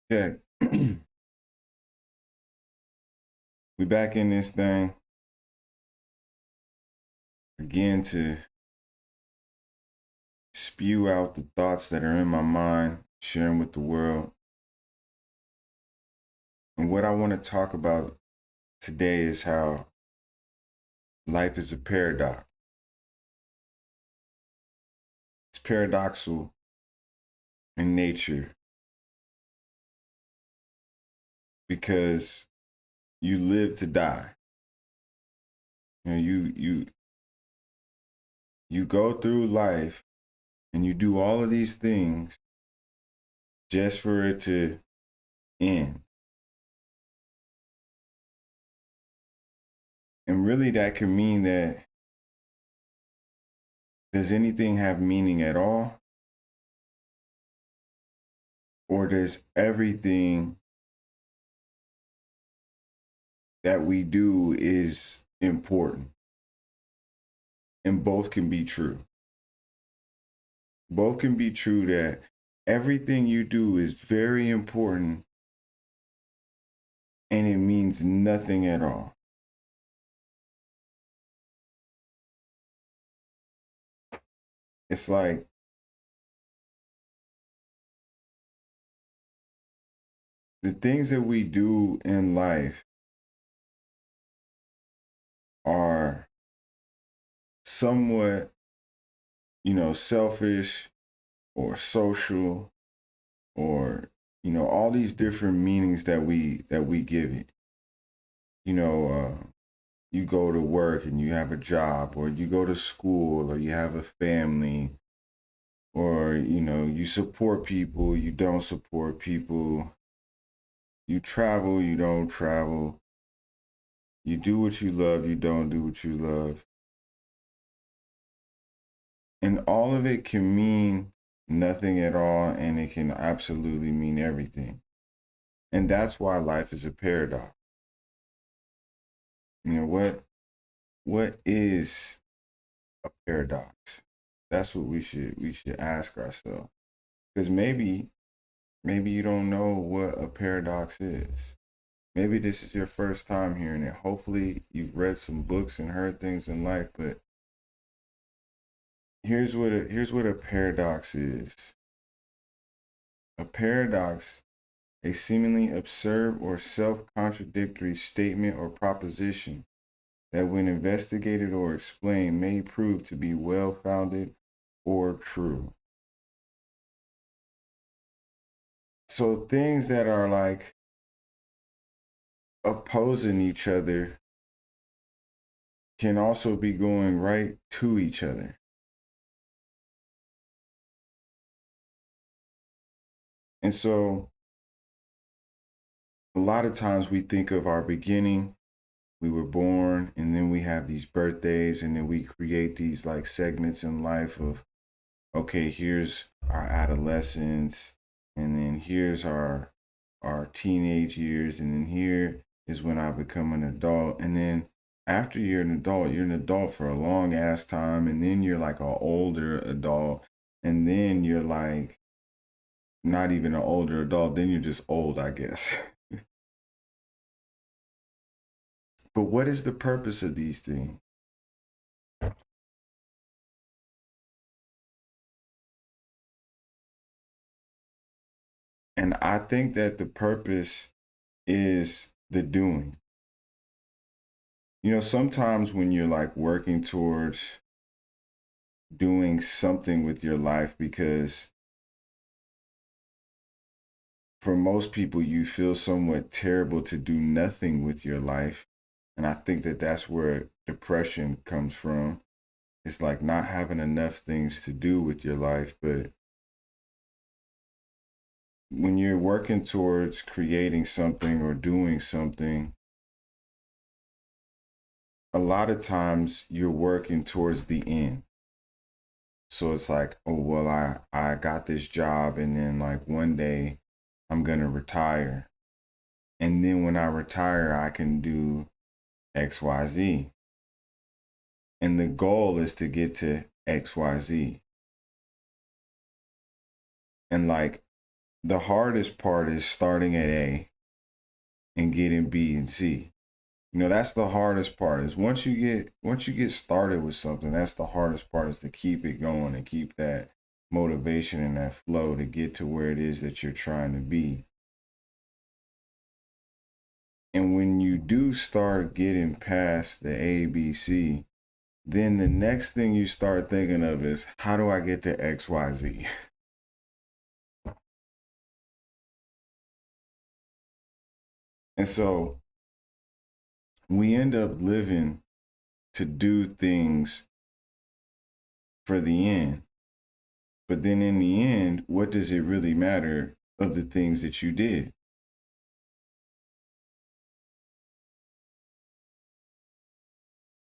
Yeah. We back in this thing again to spew out the thoughts that are in my mind, share them with the world. And what I want to talk about today is how life is a paradox. It's paradoxical in nature because you live to die. You go through life and you do all of these things just for it to end. And really that can mean that, does anything have meaning at all? Or does everything that we do is important? And both can be true. Both can be true, that everything you do is very important and it means nothing at all. It's like the things that we do in life are somewhat, selfish or social, or all these different meanings that we give it. You know, you go to work and you have a job, or you go to school, or you have a family, or you support people, you don't support people, you travel, you don't travel, you do what you love, you don't do what you love. And all of it can mean nothing at all, and it can absolutely mean everything. And that's why life is a paradox. What is a paradox? That's what we should ask ourselves. Because maybe you don't know what a paradox is. Maybe this is your first time hearing it. Hopefully you've read some books and heard things in life, but here's what a paradox is. A paradox, a seemingly absurd or self-contradictory statement or proposition that when investigated or explained may prove to be well-founded or true. So things that are like opposing each other can also be going right to each other. And so a lot of times we think of our beginning, we were born, and then we have these birthdays, and then we create these like segments in life of, okay, here's our adolescence, and then here's our teenage years, and then here is when I become an adult. And then after you're an adult for a long ass time, and then you're like an older adult, and then you're like not even an older adult, then you're just old, I guess. But what is the purpose of these things? And I think that the purpose is the doing. Sometimes when you're like working towards doing something with your life, because for most people, you feel somewhat terrible to do nothing with your life. And I think that that's where depression comes from. It's like not having enough things to do with your life. But when you're working towards creating something or doing something, a lot of times you're working towards the end. So it's like, oh, well, I got this job, and then like one day I'm going to retire. And then when I retire, I can do XYZ. And the goal is to get to XYZ. And like the hardest part is starting at A and getting B and C. That's the hardest part is once you get started with something, that's the hardest part is to keep it going and keep that motivation and that flow to get to where it is that you're trying to be. And when you do start getting past the A, B, C, then the next thing you start thinking of is how do I get to X, Y, Z? And so we end up living to do things for the end. But then in the end, what does it really matter of the things that you did?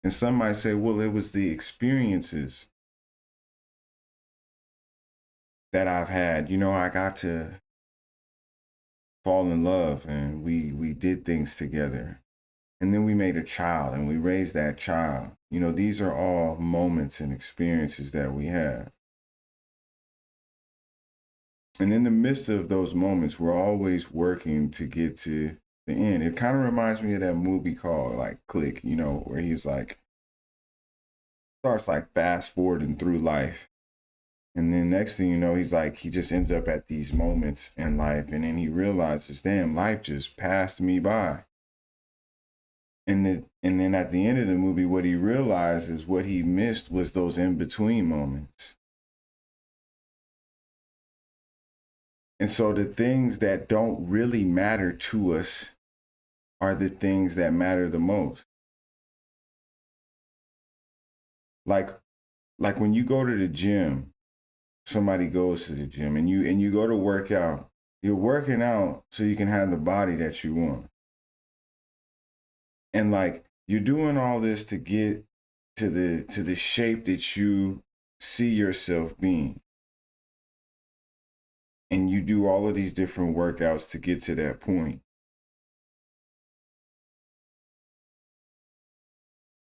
And some might say, well, it was the experiences that I've had. I got to fall in love and we did things together. And then we made a child and we raised that child. These are all moments and experiences that we have. And in the midst of those moments, we're always working to get to the end. It kind of reminds me of that movie called like Click, where he's like, starts like fast forwarding through life. And then next thing you know, he's like, he just ends up at these moments in life. And then he realizes, damn, life just passed me by. And then at the end of the movie, what he realized is what he missed was those in-between moments. And so the things that don't really matter to us are the things that matter the most. Like when you go to the gym, somebody goes to the gym and you go to work out, you're working out so you can have the body that you want. And like you're doing all this to get to the shape that you see yourself being. And you do all of these different workouts to get to that point.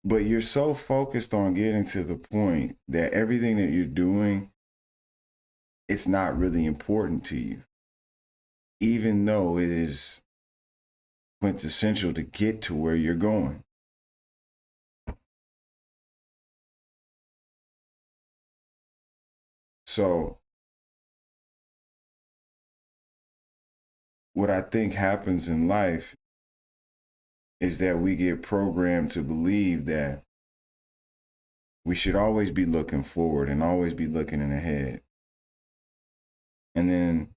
But you're so focused on getting to the point that everything that you're doing, it's not really important to you, even though it is quintessential to get to where you're going. So what I think happens in life is that we get programmed to believe that we should always be looking forward and always be looking ahead. And then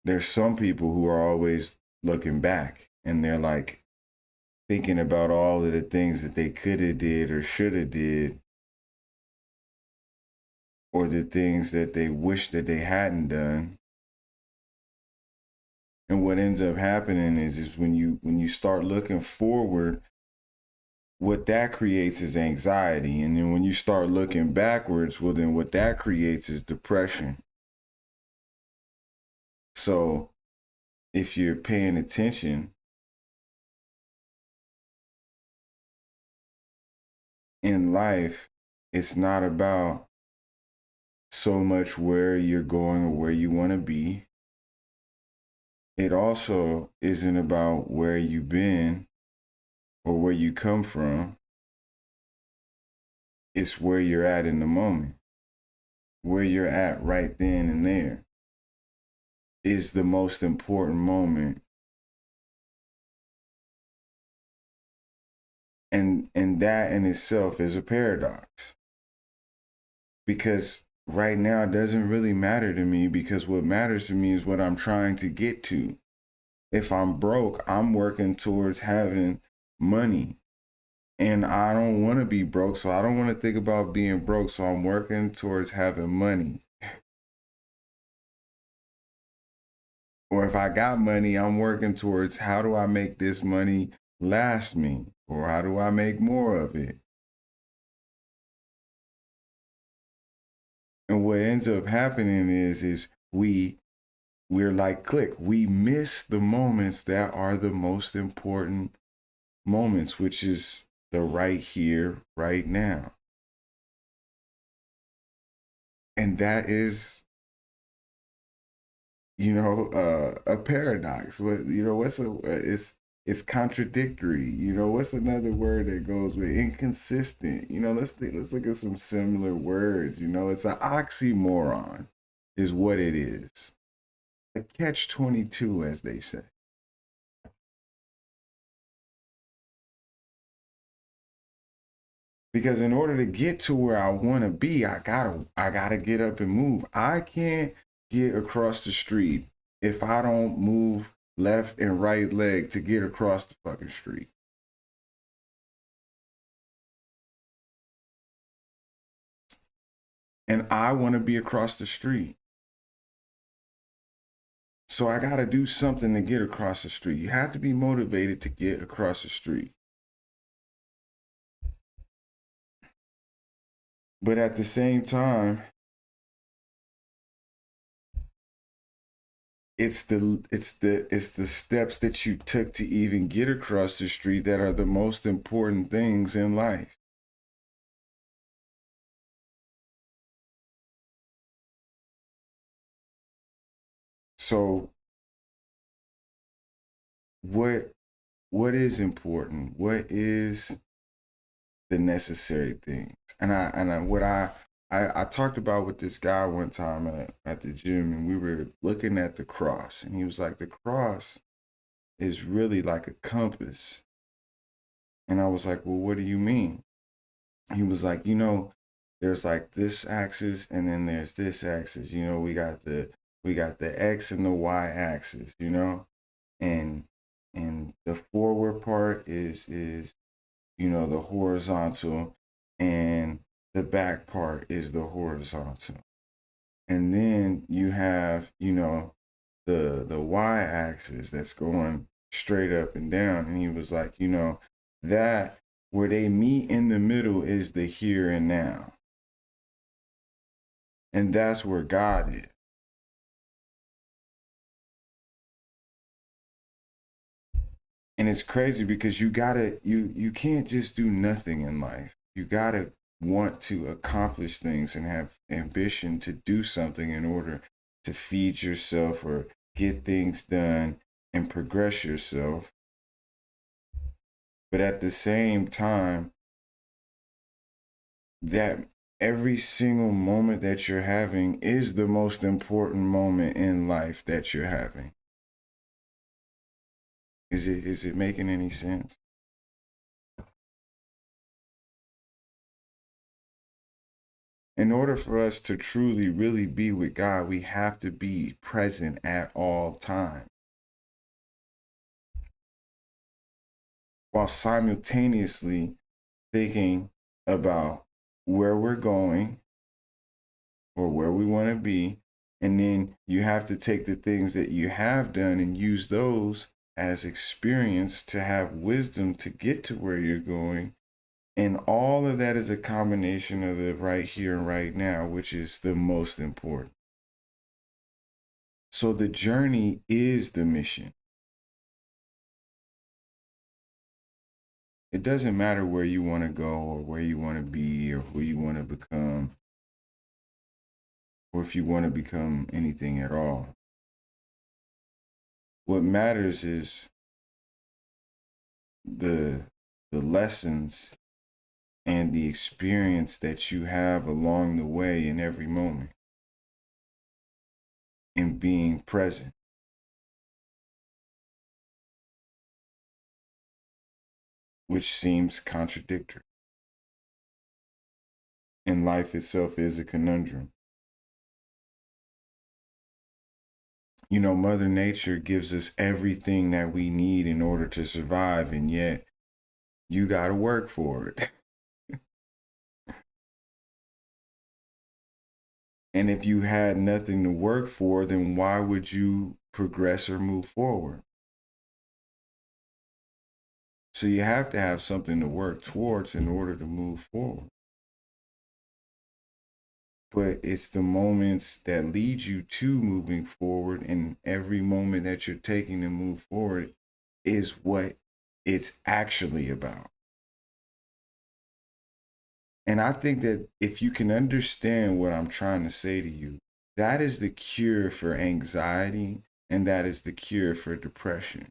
there's some people who are always looking back and they're like thinking about all of the things that they could have did or should have did, or the things that they wish that they hadn't done. And what ends up happening is when you start looking forward, what that creates is anxiety. And then when you start looking backwards, well, then what that creates is depression. So if you're paying attention, in life, it's not about so much where you're going or where you want to be. It also isn't about where you've been or where you come from. It's where you're at in the moment. Where you're at right then and there is the most important moment. And that in itself is a paradox. Because right now it doesn't really matter to me, because what matters to me is what I'm trying to get to. If I'm broke, I'm working towards having money. And I don't want to be broke, so I don't want to think about being broke. So I'm working towards having money. Or if I got money, I'm working towards how do I make this money last me? Or how do I make more of it? And what ends up happening is we're like Click. We miss the moments that are the most important moments, which is the right here, right now. And that is a paradox. What what's it's contradictory. What's another word that goes with inconsistent? Let's look at some similar words. It's an oxymoron, is what it is. A catch-22, as they say. Because in order to get to where I want to be, I gotta get up and move. I can't get across the street if I don't move left and right leg to get across the fucking street. And I want to be across the street. So I got to do something to get across the street. You have to be motivated to get across the street. But at the same time, it's the steps that you took to even get across the street that are the most important things in life. So what is important? What is the necessary things? I talked about with this guy one time at the gym, and we were looking at the cross, and he was like, the cross is really like a compass. And I was like, well, what do you mean? He was like, there's like this axis, and then there's this axis. We got the X and the Y axis, and the forward part is the horizontal, and the back part is the horizontal. And then you have, the Y axis that's going straight up and down. And he was like, that where they meet in the middle is the here and now. And that's where God is. And it's crazy because you can't just do nothing in life. You gotta want to accomplish things and have ambition to do something in order to feed yourself or get things done and progress yourself. But at the same time, that every single moment that you're having is the most important moment in life that you're having. Is it making any sense? In order for us to truly, really be with God, we have to be present at all times, while simultaneously thinking about where we're going or where we want to be. And then you have to take the things that you have done and use those as experience to have wisdom to get to where you're going. And all of that is a combination of the right here and right now, which is the most important. So the journey is the mission. It doesn't matter where you want to go or where you want to be or who you want to become or if you want to become anything at all. What matters is the lessons and the experience that you have along the way in every moment and being present. Which seems contradictory. And life itself is a conundrum. Mother Nature gives us everything that we need in order to survive, and yet you got to work for it. And if you had nothing to work for, then why would you progress or move forward? So you have to have something to work towards in order to move forward. But it's the moments that lead you to moving forward, and every moment that you're taking to move forward is what it's actually about. And I think that if you can understand what I'm trying to say to you, That is the cure for anxiety, and that is the cure for depression.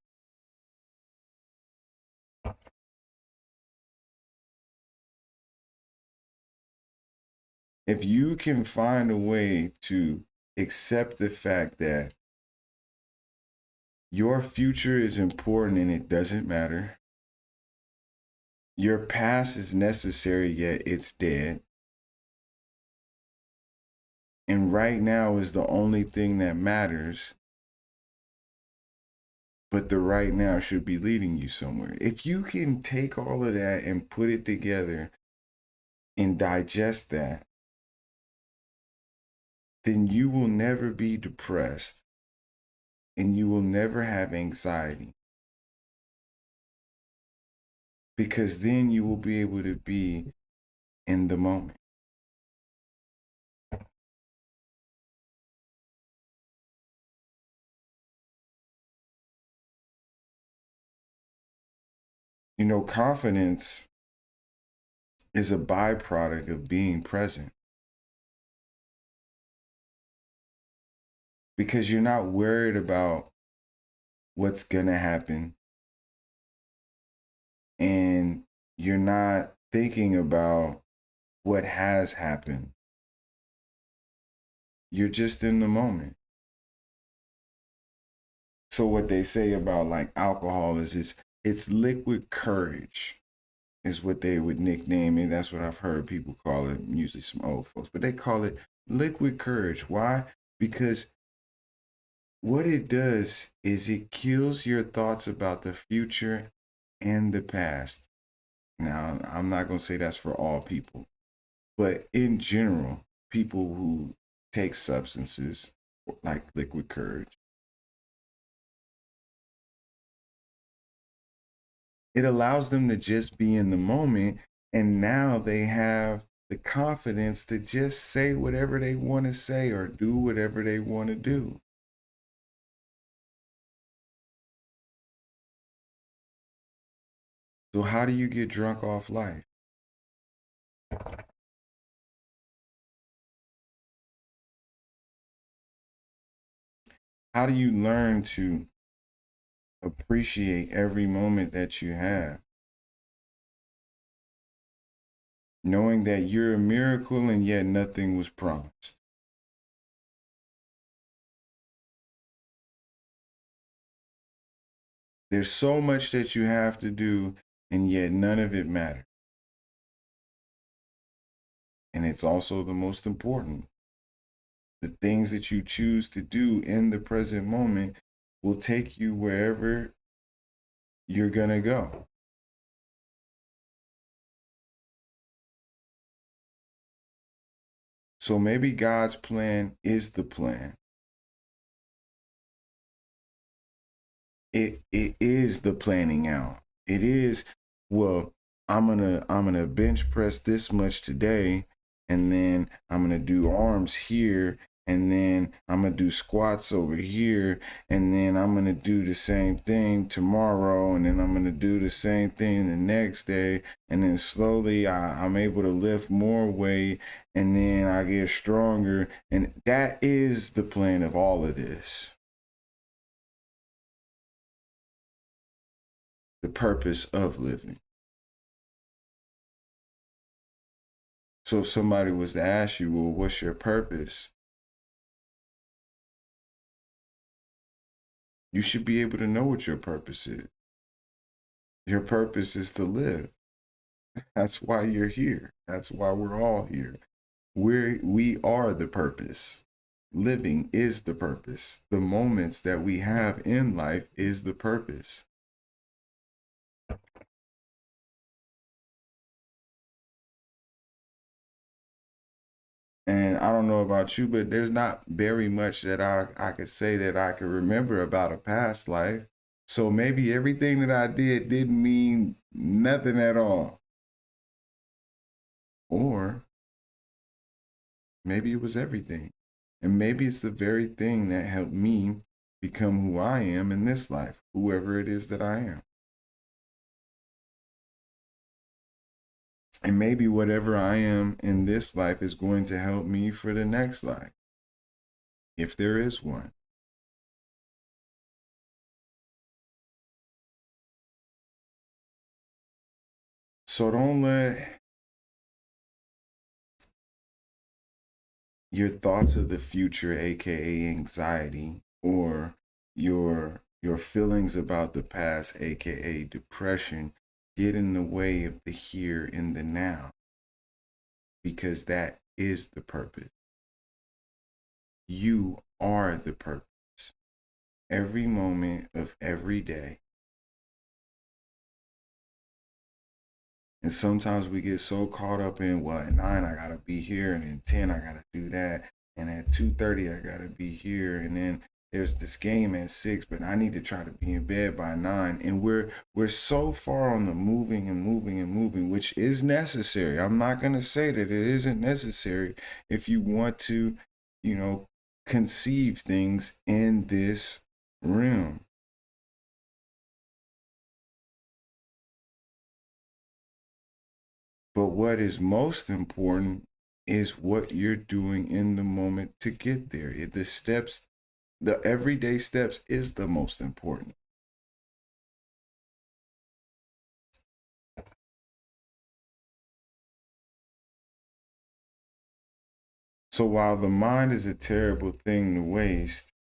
If you can find a way to accept the fact that your future is important and it doesn't matter, your past is necessary yet it's dead, and right now is the only thing that matters, but the right now should be leading you somewhere. If you can take all of that and put it together and digest that, then you will never be depressed and you will never have anxiety, because then you will be able to be in the moment. You know, confidence is a byproduct of being present, because you're not worried about what's going to happen, and you're not thinking about what has happened. You're just in the moment. So what they say about like alcohol is it's liquid courage is what they would nickname it. That's what I've heard people call it, usually some old folks, but they call it liquid courage. Why? Because what it does is it kills your thoughts about the future and the past. Now, I'm not going to say that's for all people, but in general, people who take substances like liquid courage, it allows them to just be in the moment. And now they have the confidence to just say whatever they want to say or do whatever they want to do. So, how do you get drunk off life? How do you learn to appreciate every moment that you have, knowing that you're a miracle and yet nothing was promised? There's so much that you have to do, and yet none of it matters. And it's also the most important. The things that you choose to do in the present moment will take you wherever you're going to go. So maybe God's plan is the plan. It is the planning out. It is, well, I'm gonna bench press this much today, and then I'm gonna do arms here, and then I'm gonna do squats over here, and then I'm gonna do the same thing tomorrow, and then I'm gonna do the same thing the next day, and then slowly I'm able to lift more weight, and then I get stronger, and that is the plan of all of this. The purpose of living. So if somebody was to ask you, well, what's your purpose? You should be able to know what your purpose is. Your purpose is to live. That's why you're here. That's why we're all here. We are the purpose. Living is the purpose. The moments that we have in life is the purpose. And I don't know about you, but there's not very much that I could say that I could remember about a past life. So maybe everything that I did didn't mean nothing at all. Or maybe it was everything. And maybe it's the very thing that helped me become who I am in this life, whoever it is that I am. And maybe whatever I am in this life is going to help me for the next life. if there is one. So don't let your thoughts of the future, aka anxiety, or your feelings about the past, aka depression, get in the way of the here and the now, because that is the purpose. You are the purpose. Every moment of every day. And sometimes we get so caught up in, well, at 9 I gotta be here, and at 10 I gotta do that, and at 2:30 I gotta be here, and then there's this game at 6, but I need to try to be in bed by 9. And we're so far on the moving and moving and moving, which is necessary. I'm not gonna say that it isn't necessary if you want to, conceive things in this realm. But what is most important is what you're doing in the moment to get there. The steps, the everyday steps is the most important. So while the mind is a terrible thing to waste,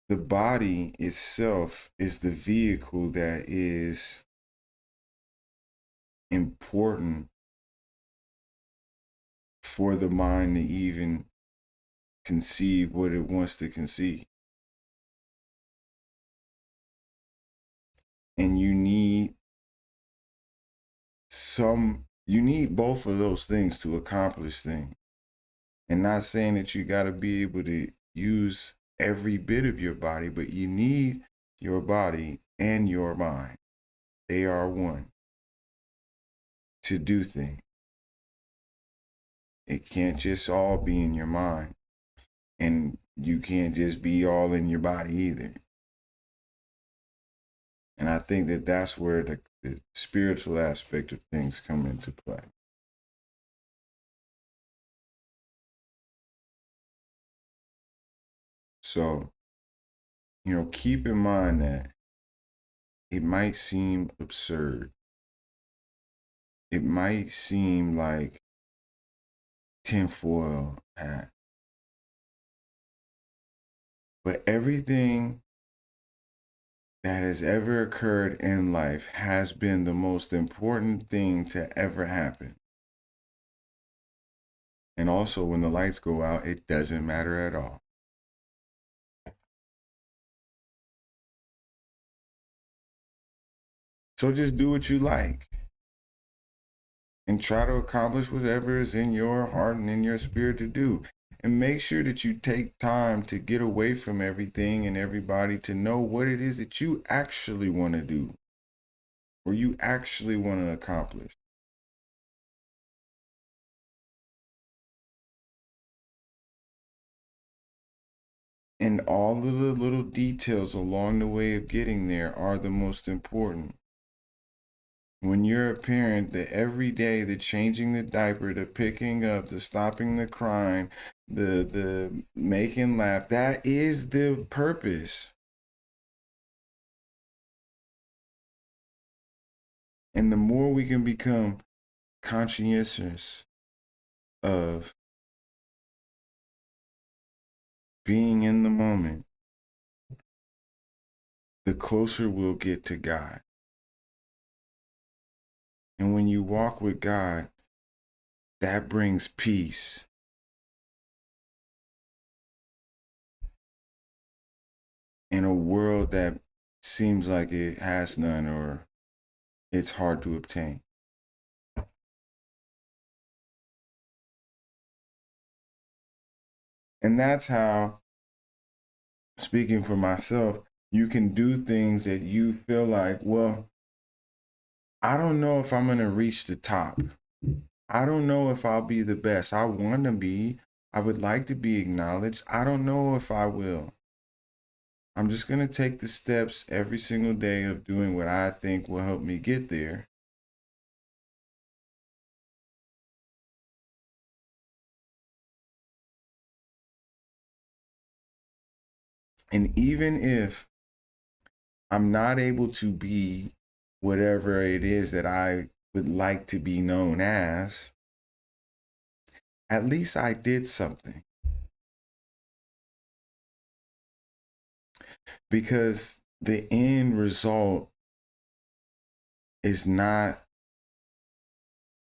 the body itself is the vehicle that is important for the mind to even conceive what it wants to conceive. And you need both of those things to accomplish things. And not saying that you got to be able to use every bit of your body, but you need your body and your mind. They are one to do things. It can't just all be in your mind, and you can't just be all in your body either. And I think that that's where the spiritual aspect of things come into play. So, keep in mind that it might seem absurd. It might seem like tinfoil hat. But everything that has ever occurred in life has been the most important thing to ever happen. And also, when the lights go out, it doesn't matter at all. So just do what you like and try to accomplish whatever is in your heart and in your spirit to do. And make sure that you take time to get away from everything and everybody to know what it is that you actually want to do or you actually want to accomplish. And all of the little details along the way of getting there are the most important. When you're a parent, the everyday, the changing the diaper, the picking up, the stopping the crying, the making laugh, that is the purpose. And the more we can become conscientious of being in the moment, the closer we'll get to God. And when you walk with God, that brings peace. In a world that seems like it has none or it's hard to obtain. And that's how, speaking for myself, you can do things that you feel like, well, I don't know if I'm going to reach the top. I don't know if I'll be the best. I want to be. I would like to be acknowledged. I don't know if I will. I'm just going to take the steps every single day of doing what I think will help me get there. And even if I'm not able to be whatever it is that I would like to be known as, at least I did something. Because the end result is not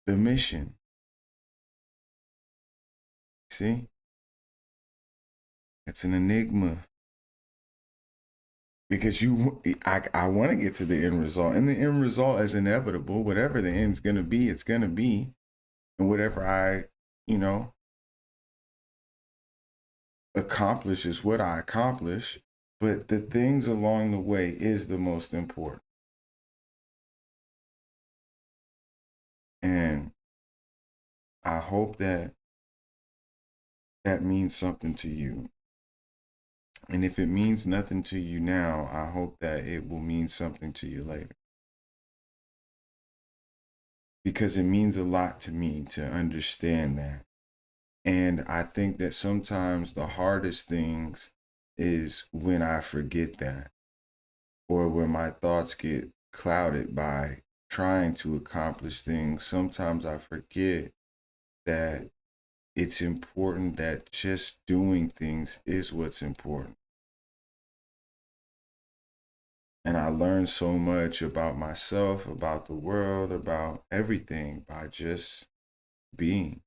the mission. See? It's an enigma. Because I want to get to the end result. And the end result is inevitable. Whatever the end's going to be, it's going to be. And whatever I, accomplish is what I accomplish. But the things along the way is the most important. And I hope that means something to you. And if it means nothing to you now, I hope that it will mean something to you later. Because it means a lot to me to understand that. And I think that sometimes the hardest things is when I forget that, or when my thoughts get clouded by trying to accomplish things. Sometimes I forget that it's important that just doing things is what's important. And I learned so much about myself, about the world, about everything by just being.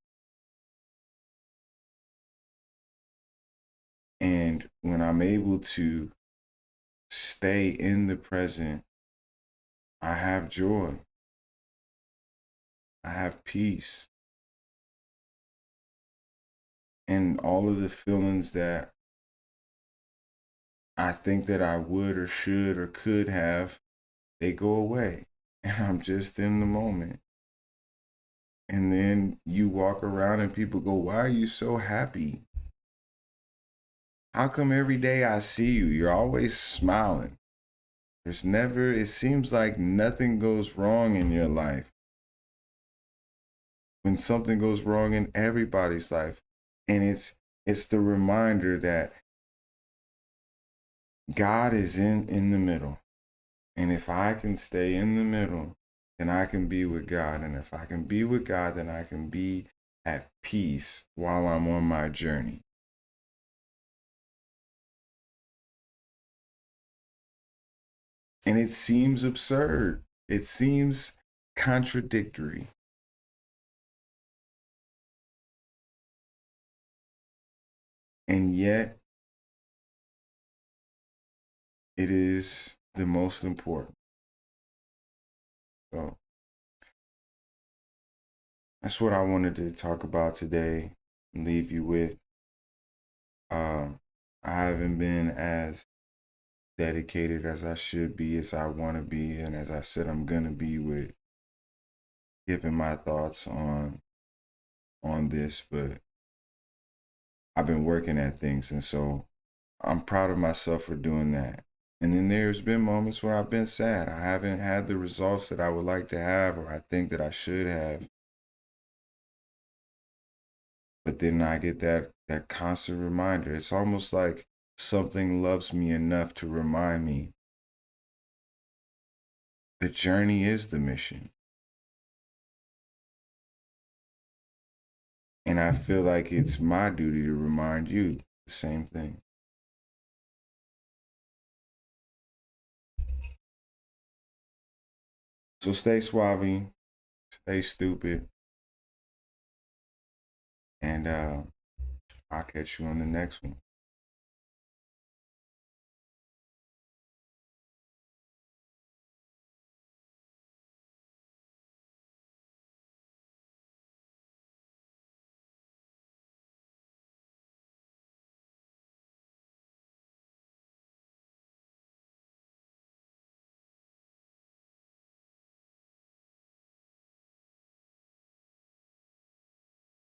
And when I'm able to stay in the present, I have joy. I have peace. And all of the feelings that I think that I would or should or could have, they go away. And I'm just in the moment. And then you walk around and people go, "Why are you so happy? How come every day I see you, you're always smiling? There's never, it seems like nothing goes wrong in your life." When something goes wrong in everybody's life. And it's the reminder that God is in the middle. And if I can stay in the middle, then I can be with God. And if I can be with God, then I can be at peace while I'm on my journey. And it seems absurd. It seems contradictory. And yet, it is the most important. So, that's what I wanted to talk about today and leave you with. I haven't been as dedicated as I should be, as I want to be, and as I said I'm gonna be with giving my thoughts on this, but I've been working at things, and so I'm proud of myself for doing that. And then there's been moments where I've been sad. I haven't had the results that I would like to have, or I think that I should have. But then I get that constant reminder. It's almost like something loves me enough to remind me the journey is the mission. And I feel like it's my duty to remind you the same thing. So stay suave, stay stupid, and I'll catch you on the next one.